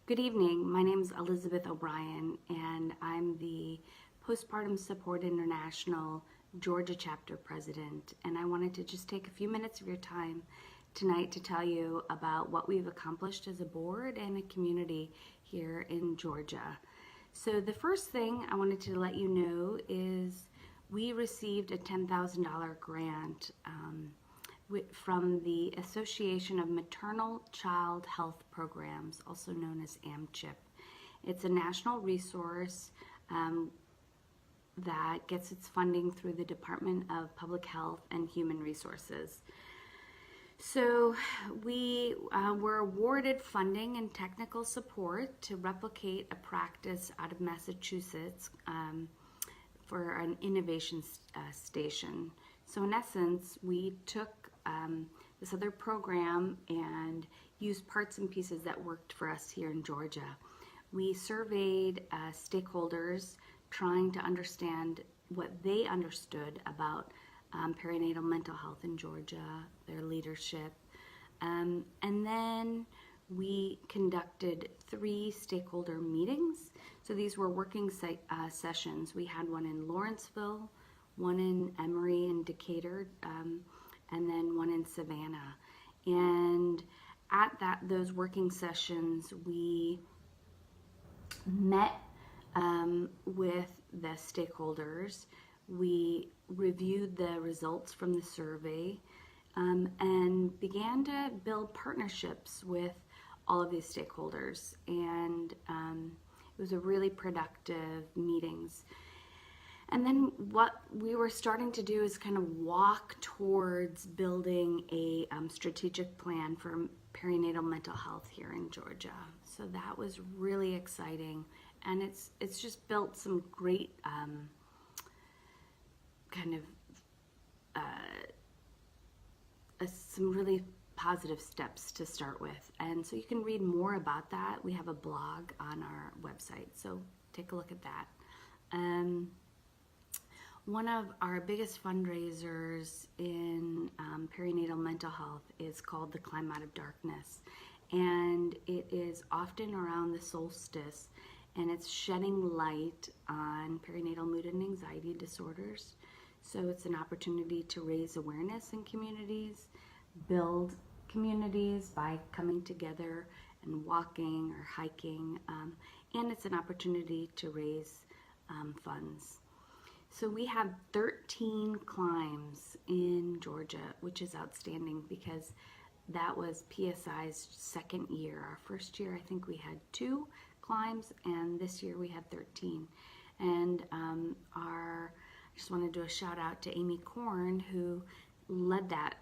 Good evening. My name is Elizabeth O'Brien, and I'm the Postpartum Support International Georgia chapter president. And I wanted to just take a few minutes of your time tonight to tell you about what we've accomplished as a board and a community here in Georgia. So the first thing I wanted to let you know is we received a $10,000 grant from the Association of Maternal Child Health Programs, also known as AMCHIP. It's a national resource that gets its funding through the Department of Public Health and Human Resources. So we were awarded funding and technical support to replicate a practice out of Massachusetts for an innovation station. So in essence, we took this other program and used parts and pieces that worked for us here in Georgia. We surveyed stakeholders trying to understand what they understood about perinatal mental health in Georgia, their leadership, and then we conducted 3 stakeholder meetings. So these were working sessions. We had one in Lawrenceville, one in Emory and Decatur, and then one in Savannah. And at those working sessions, we met with the stakeholders. We reviewed the results from the survey and began to build partnerships with all of these stakeholders. And it was a really productive meetings. And then what we were starting to do is kind of walk towards building a strategic plan for perinatal mental health here in Georgia. So that was really exciting, and it's just built some great some really positive steps to start with. And so you can read more about that. We have a blog on our website, so take a look at that. One of our biggest fundraisers in perinatal mental health is called the Climb Out of Darkness, and it is often around the solstice, and it's shedding light on perinatal mood and anxiety disorders. So it's an opportunity to raise awareness in communities, build communities by coming together and walking or hiking, and it's an opportunity to raise funds. So we have 13 climbs in Georgia, which is outstanding because that was PSI's second year. Our first year, I think we had 2 climbs, and this year we had 13. And I just want to do a shout out to Amy Korn, who led that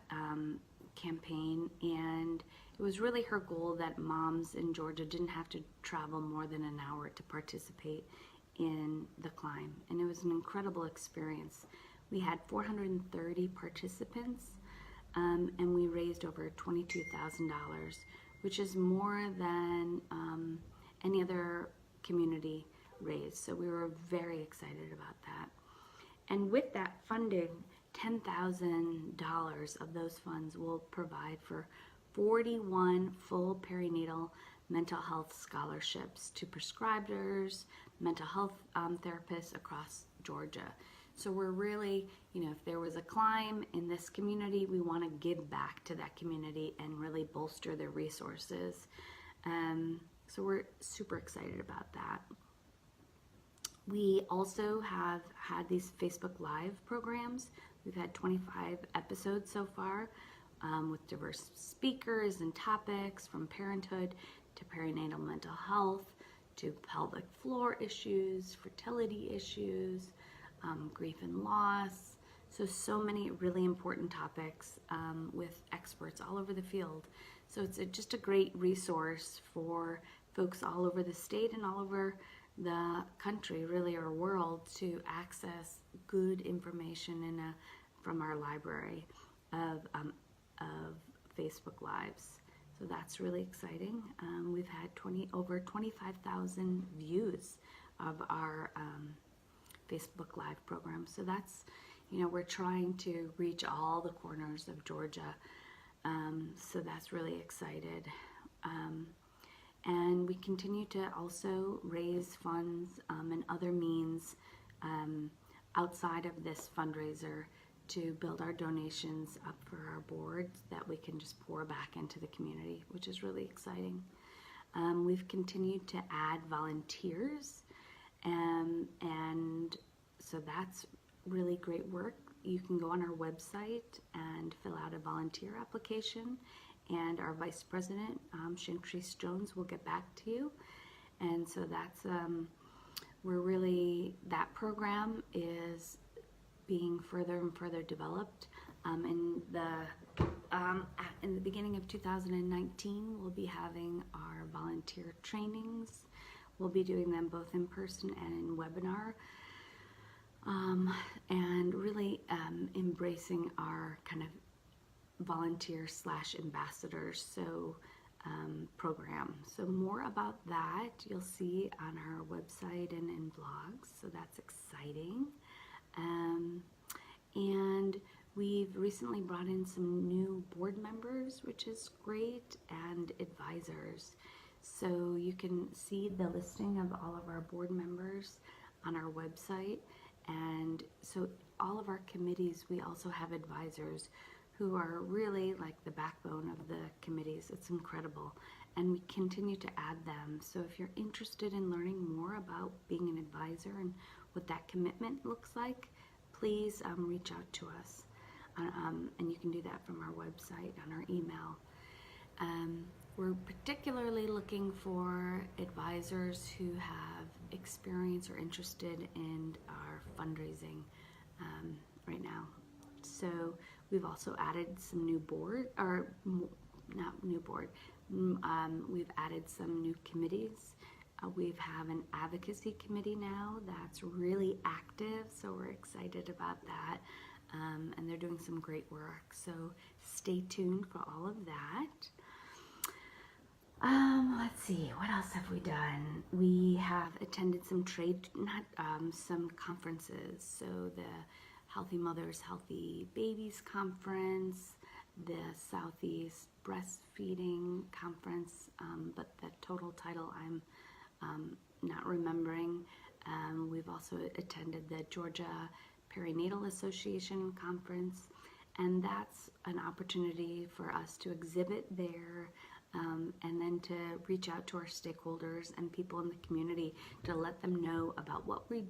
campaign, and it was really her goal that moms in Georgia didn't have to travel more than an hour to participate in the climb, and it was an incredible experience. We had 430 participants, and we raised over $22,000, which is more than any other community raised. So we were very excited about that. And with that funding, $10,000 of those funds will provide for 41 full perinatal mental health scholarships to prescribers, mental health therapists across Georgia. So we're really, if there was a climb in this community, we want to give back to that community and really bolster their resources. So we're super excited about that. We also have had these Facebook Live programs. We've had 25 episodes so far with diverse speakers and topics, from parenthood to perinatal mental health, to pelvic floor issues, fertility issues, grief and loss. So many really important topics with experts all over the field. So it's just a great resource for folks all over the state and all over the country, really, or world, to access good information from our library of Facebook Lives. So that's really exciting. We've had over 25,000 views of our Facebook Live program. So that's, we're trying to reach all the corners of Georgia. So that's really excited. And we continue to also raise funds and other means outside of this fundraiser to build our donations up for our board that we can just pour back into the community, which is really exciting. We've continued to add volunteers, and so that's really great work. You can go on our website and fill out a volunteer application, and our Vice President, Shankrese Jones, will get back to you. And so that's, that program is being further and further developed. In the beginning of 2019, we'll be having our volunteer trainings. We'll be doing them both in person and in webinar, and really embracing our kind of volunteer/ambassadors program. So more about that you'll see on our website and in blogs, so that's exciting. And we've recently brought in some new board members, which is great, and advisors. So you can see the listing of all of our board members on our website. And so all of our committees, we also have advisors who are really like the backbone of the committees. It's incredible. And we continue to add them. So if you're interested in learning more about being an advisor and what that commitment looks like, please reach out to us. And you can do that from our website, on our email. We're particularly looking for advisors who have experience or interested in our fundraising right now. So we've also added some new board, or not new board, we've added some new committees. We have an advocacy committee now that's really active, so we're excited about that. And they're doing some great work, so stay tuned for all of that. Let's see, what else have we done? We have attended some some conferences. So the Healthy Mothers, Healthy Babies Conference, the Southeast Breastfeeding Conference, but the total title I'm not remembering. We've also attended the Georgia Perinatal Association Conference, and that's an opportunity for us to exhibit there, and then to reach out to our stakeholders and people in the community to let them know about what we're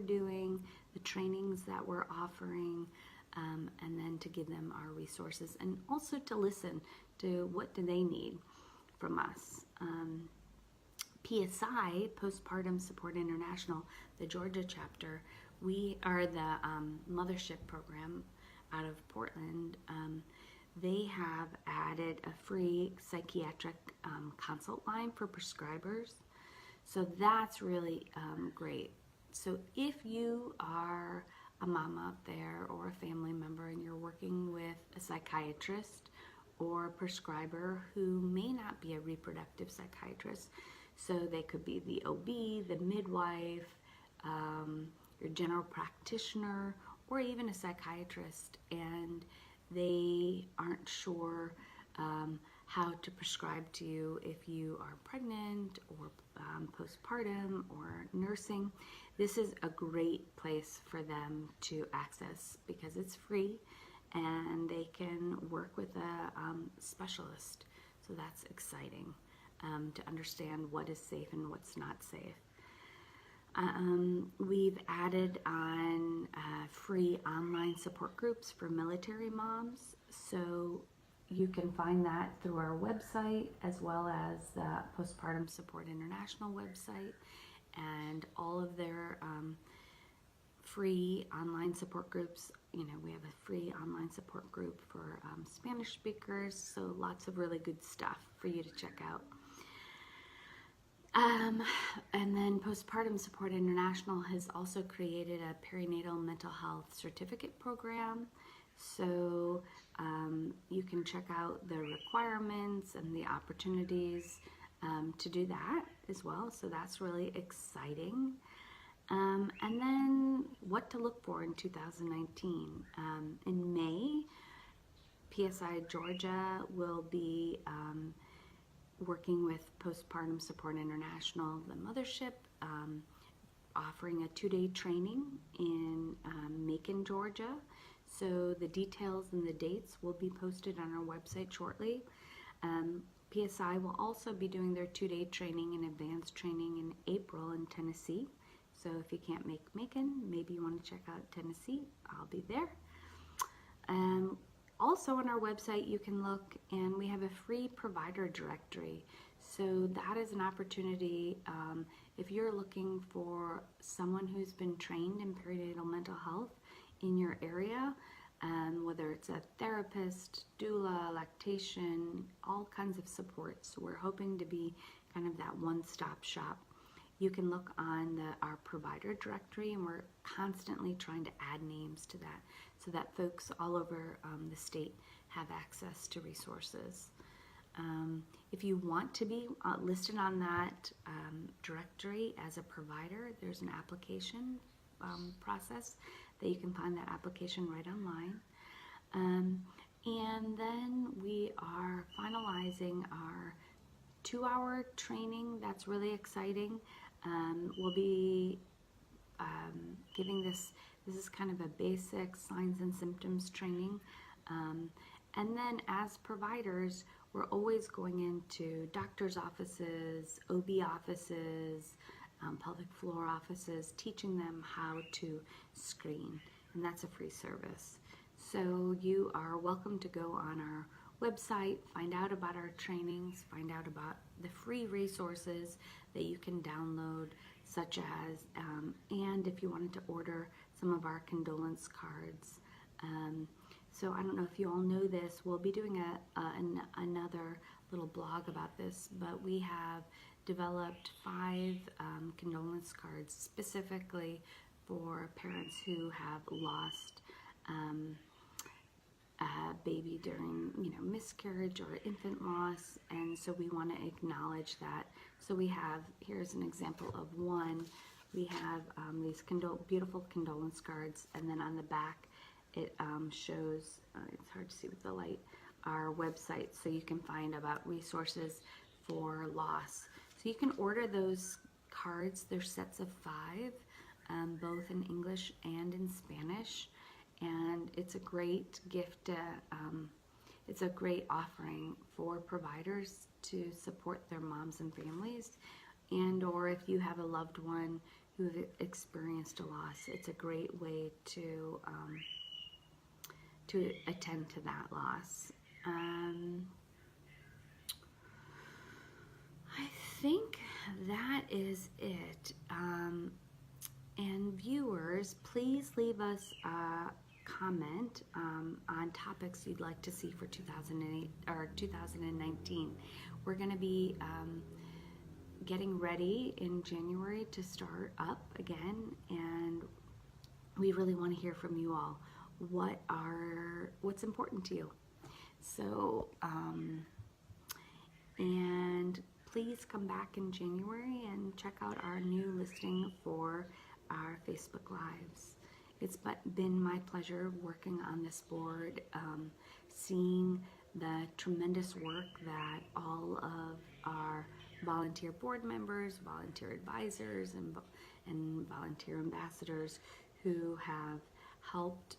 doing, the trainings that we're offering, and then to give them our resources, and also to listen to what do they need from us. PSI, Postpartum Support International, the Georgia chapter, we are the mothership program out of Portland. They have added a free psychiatric consult line for prescribers. So that's really great. So if you are a mom out there or a family member and you're working with a psychiatrist or a prescriber who may not be a reproductive psychiatrist, so they could be the OB, the midwife, your general practitioner, or even a psychiatrist, and they aren't sure how to prescribe to you if you are pregnant or postpartum or nursing. This is a great place for them to access because it's free and they can work with a specialist. So that's exciting to understand what is safe and what's not safe. We've added on free online support groups for military moms, so you can find that through our website as well as the Postpartum Support International website, and all of their free online support groups. You know, we have a free online support group for Spanish speakers, so lots of really good stuff for you to check out. And then Postpartum Support International has also created a perinatal mental health certificate program. So you can check out the requirements and the opportunities to do that as well. So that's really exciting. And then what to look for in 2019. In May, PSI Georgia will be working with Postpartum Support International, the mothership, offering a 2-day training in Macon, Georgia. So the details and the dates will be posted on our website shortly. PSI will also be doing their 2-day training and advanced training in April in Tennessee. So if you can't make Macon, maybe you want to check out Tennessee, I'll be there. Also on our website you can look, and we have a free provider directory. So that is an opportunity if you're looking for someone who's been trained in perinatal mental health in your area, whether it's a therapist, doula, lactation, all kinds of supports. So we're hoping to be kind of that one-stop shop. You can look on our provider directory, and we're constantly trying to add names to that so that folks all over the state have access to resources. If you want to be listed on that directory as a provider, there's an application process that you can find that application right online. And then we are finalizing our 2-hour training. That's really exciting. We'll be giving this is kind of a basic signs and symptoms training. And then as providers, we're always going into doctor's offices, OB offices, pelvic floor offices, teaching them how to screen, and that's a free service. So you are welcome to go on our website, find out about our trainings, find out about the free resources that you can download, such as, and if you wanted to order some of our condolence cards. So I don't know if you all know this, we'll be doing another little blog about this, but we have developed 5 condolence cards specifically for parents who have lost a baby during, miscarriage or infant loss, and so we want to acknowledge that. So we have, here's an example of one. We have these beautiful condolence cards, and then on the back it shows, it's hard to see with the light, our website, so you can find about resources for loss. So you can order those cards. They're sets of 5, both in English and in Spanish, and it's a great gift. It's a great offering for providers to support their moms and families, and or if you have a loved one who've experienced a loss, it's a great way to attend to that loss. I think that is it. And viewers, please leave us a comment on topics you'd like to see for 2008 or 2019. We're going to be getting ready in January to start up again, and we really want to hear from you all. What's important to you? So, and please come back in January and check out our new listing for our Facebook Lives. It's been my pleasure working on this board, seeing the tremendous work that all of our volunteer board members, volunteer advisors, and volunteer ambassadors who have helped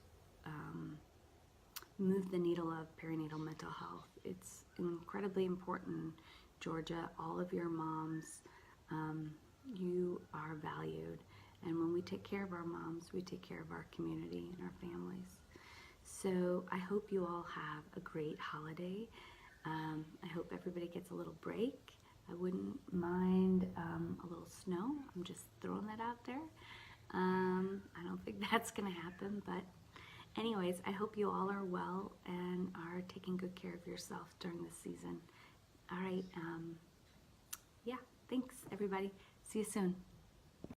move the needle of perinatal mental health. It's incredibly important, Georgia. All of your moms, you are valued. And when we take care of our moms, we take care of our community and our families. So I hope you all have a great holiday. I hope everybody gets a little break. I wouldn't mind a little snow. I'm just throwing that out there. I don't think that's going to happen, but anyways, I hope you all are well and are taking good care of yourself during this season. All right. Yeah, thanks, everybody. See you soon.